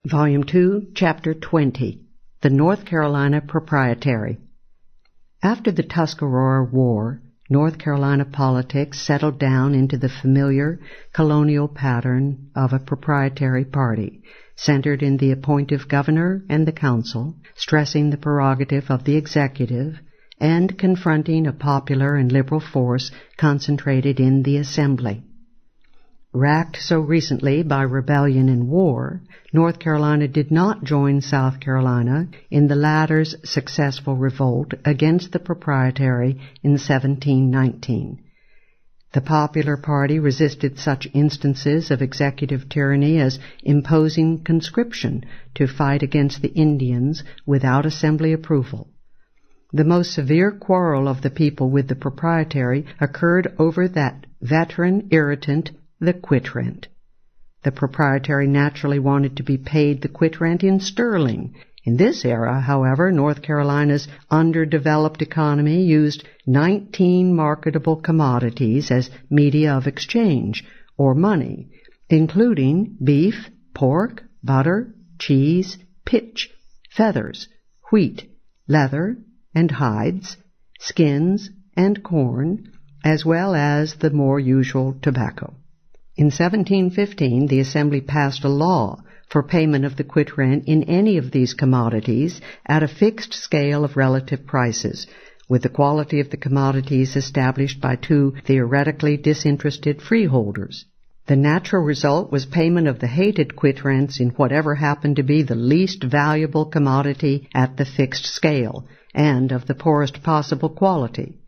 Volume 2, Chapter 20, The North Carolina Proprietary. After the Tuscarora War, North Carolina politics settled down into the familiar colonial pattern of a proprietary party, centered in the appointive governor and the council, stressing the prerogative of the executive, and confronting a popular and liberal force concentrated in the assembly. Racked so recently by rebellion and war, North Carolina did not join South Carolina in the latter's successful revolt against the Proprietary in 1719. The popular party resisted such instances of executive tyranny as imposing conscription to fight against the Indians without assembly approval. The most severe quarrel of the people with the Proprietary occurred over that veteran irritant, the quit rent. The Proprietary naturally wanted to be paid the quit rent in sterling. In this era, however, North Carolina's underdeveloped economy used 19 marketable commodities as media of exchange, or money, including beef, pork, butter, cheese, pitch, feathers, wheat, leather, and hides, skins, and corn, as well as the more usual tobacco. In 1715, the Assembly passed a law for payment of the quit rent in any of these commodities at a fixed scale of relative prices, with the quality of the commodities established by two theoretically disinterested freeholders. The natural result was payment of the hated quit rents in whatever happened to be the least valuable commodity at the fixed scale, and of the poorest possible quality.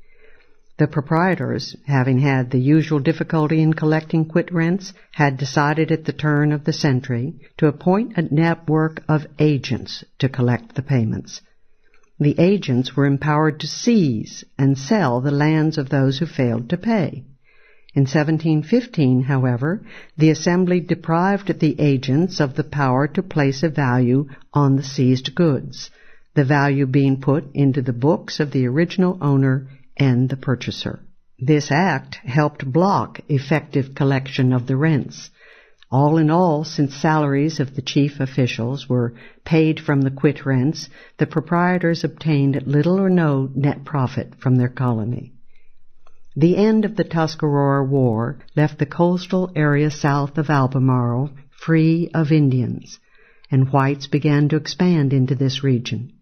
The proprietors, having had the usual difficulty in collecting quit rents, had decided at the turn of the century to appoint a network of agents to collect the payments. The agents were empowered to seize and sell the lands of those who failed to pay. In 1715, however, the Assembly deprived the agents of the power to place a value on the seized goods, the value being put into the books of the original owner and the purchaser. This act helped block effective collection of the rents. All in all, since salaries of the chief officials were paid from the quit rents, the proprietors obtained little or no net profit from their colony. The end of the Tuscarora War left the coastal area south of Albemarle free of Indians, and whites began to expand into this region.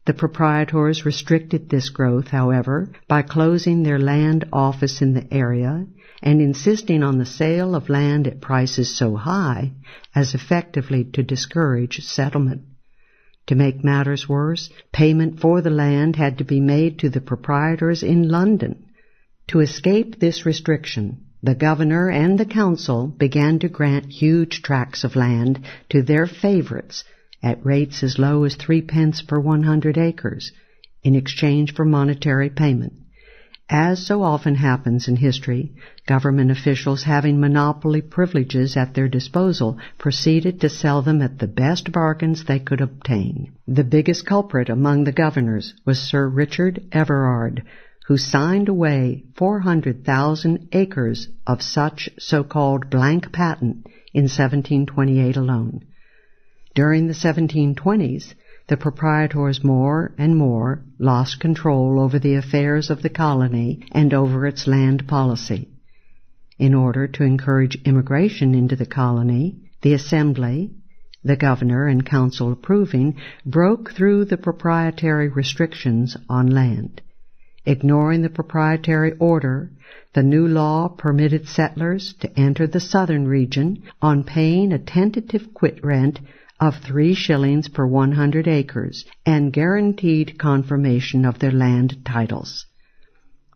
The proprietors restricted this growth, however, by closing their land office in the area and insisting on the sale of land at prices so high as effectively to discourage settlement. To make matters worse, payment for the land had to be made to the proprietors in London. To escape this restriction, the governor and the council began to grant huge tracts of land to their favorites at rates as low as 3 pence per 100 acres, in exchange for monetary payment. As so often happens in history, government officials having monopoly privileges at their disposal proceeded to sell them at the best bargains they could obtain. The biggest culprit among the governors was Sir Richard Everard, who signed away 400,000 acres of such so-called blank patent in 1728 alone. During the 1720s, the proprietors more and more lost control over the affairs of the colony and over its land policy. In order to encourage immigration into the colony, the Assembly, the governor and council approving, broke through the proprietary restrictions on land. Ignoring the proprietary order, the new law permitted settlers to enter the southern region on paying a tentative quit rent of 3 shillings per 100 acres, and guaranteed confirmation of their land titles.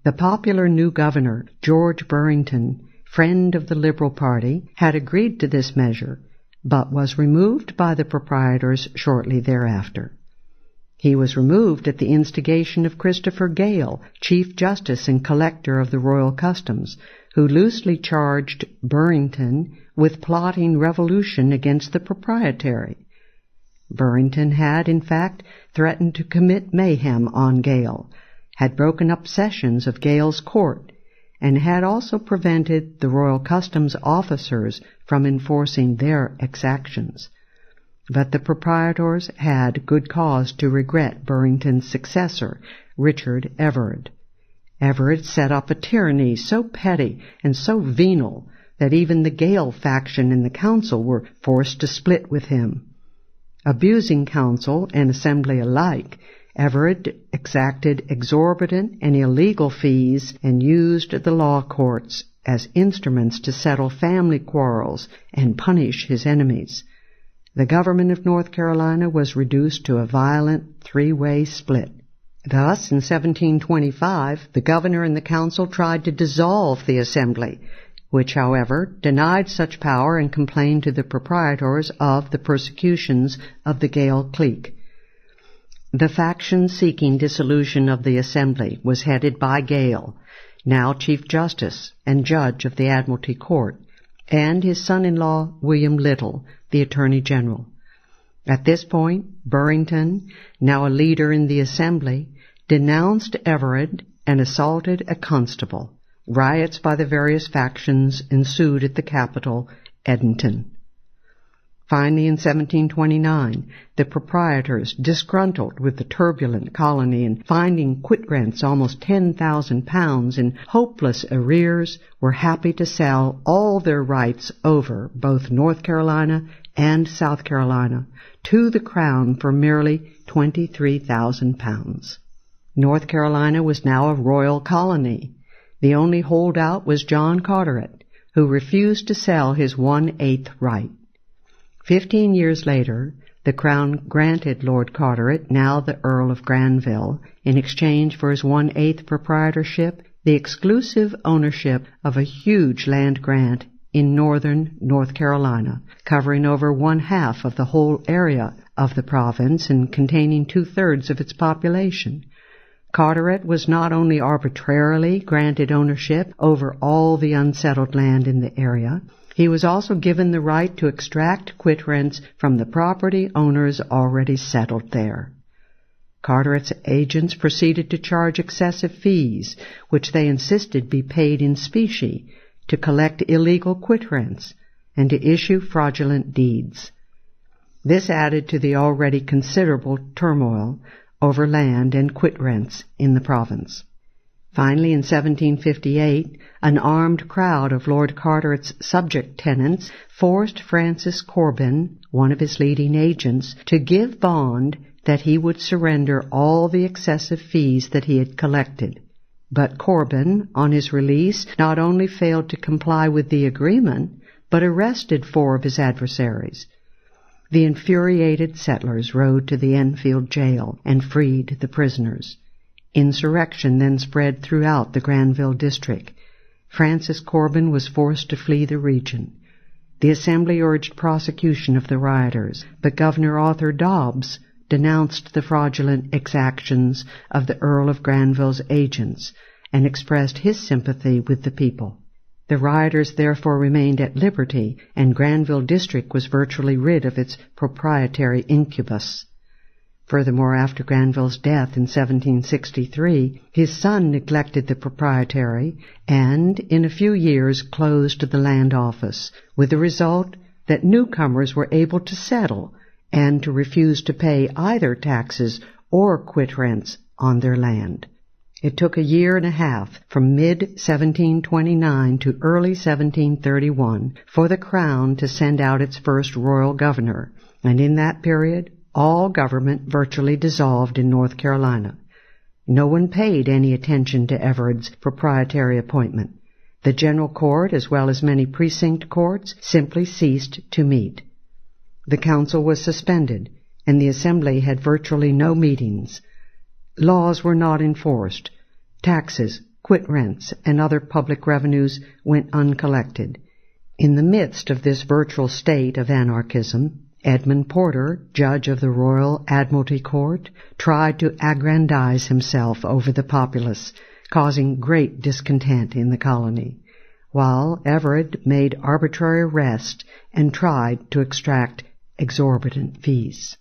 The popular new governor, George Burrington, friend of the Liberal Party, had agreed to this measure, but was removed by the proprietors shortly thereafter. He was removed at the instigation of Christopher Gale, Chief Justice and Collector of the Royal Customs, who loosely charged Burrington with plotting revolution against the Proprietary. Burrington had, in fact, threatened to commit mayhem on Gale, had broken up sessions of Gale's court, and had also prevented the Royal Customs officers from enforcing their exactions. But the proprietors had good cause to regret Burrington's successor, Richard Everard. Everard set up a tyranny so petty and so venal that even the Gael faction in the council were forced to split with him. Abusing council and assembly alike, Everard exacted exorbitant and illegal fees and used the law courts as instruments to settle family quarrels and punish his enemies. The government of North Carolina was reduced to a violent three-way split. Thus, in 1725, the governor and the council tried to dissolve the assembly, which, however, denied such power and complained to the proprietors of the persecutions of the Gael clique. The faction seeking dissolution of the assembly was headed by Gael, now Chief Justice and Judge of the Admiralty Court, and his son-in-law William Little, the Attorney General. At this point, Burrington, now a leader in the assembly, denounced Everard and assaulted a constable. Riots by the various factions ensued at the capital, Edmonton. Finally, in 1729, the proprietors, disgruntled with the turbulent colony and finding quit rents almost £10,000 in hopeless arrears, were happy to sell all their rights over both North Carolina and South Carolina to the Crown for merely £23,000. North Carolina was now a royal colony. The only holdout was John Carteret, who refused to sell his 1/8 right. 15 years later, the Crown granted Lord Carteret, now the Earl of Granville, in exchange for his 1/8 proprietorship, the exclusive ownership of a huge land grant in northern North Carolina, covering over 1/2 of the whole area of the province and containing 2/3 of its population. Carteret was not only arbitrarily granted ownership over all the unsettled land in the area, he was also given the right to extract quit rents from the property owners already settled there. Carteret's agents proceeded to charge excessive fees, which they insisted be paid in specie, to collect illegal quit rents, and to issue fraudulent deeds. This added to the already considerable turmoil over land and quit rents in the province. Finally, in 1758, an armed crowd of Lord Carteret's subject tenants forced Francis Corbin, one of his leading agents, to give bond that he would surrender all the excessive fees that he had collected. But Corbin, on his release, not only failed to comply with the agreement, but arrested 4 of his adversaries. The infuriated settlers rode to the Enfield jail and freed the prisoners. Insurrection then spread throughout the Granville district. Francis Corbin was forced to flee the region. The Assembly urged prosecution of the rioters, but Governor Arthur Dobbs denounced the fraudulent exactions of the Earl of Granville's agents and expressed his sympathy with the people. The rioters therefore remained at liberty, and Granville district was virtually rid of its proprietary incubus. Furthermore, after Granville's death in 1763, his son neglected the proprietary and, in a few years, closed the land office, with the result that newcomers were able to settle and to refuse to pay either taxes or quit rents on their land. It took a year and a half, from mid-1729 to early 1731, for the Crown to send out its first royal governor, and in that period all government virtually dissolved in North Carolina. No one paid any attention to Everard's proprietary appointment. The General Court, as well as many precinct courts, simply ceased to meet. The council was suspended, and the Assembly had virtually no meetings. Laws were not enforced. Taxes, quit rents, and other public revenues went uncollected. In the midst of this virtual state of anarchism, Edmund Porter, judge of the Royal Admiralty Court, tried to aggrandize himself over the populace, causing great discontent in the colony, while Everard made arbitrary arrests and tried to extract exorbitant fees.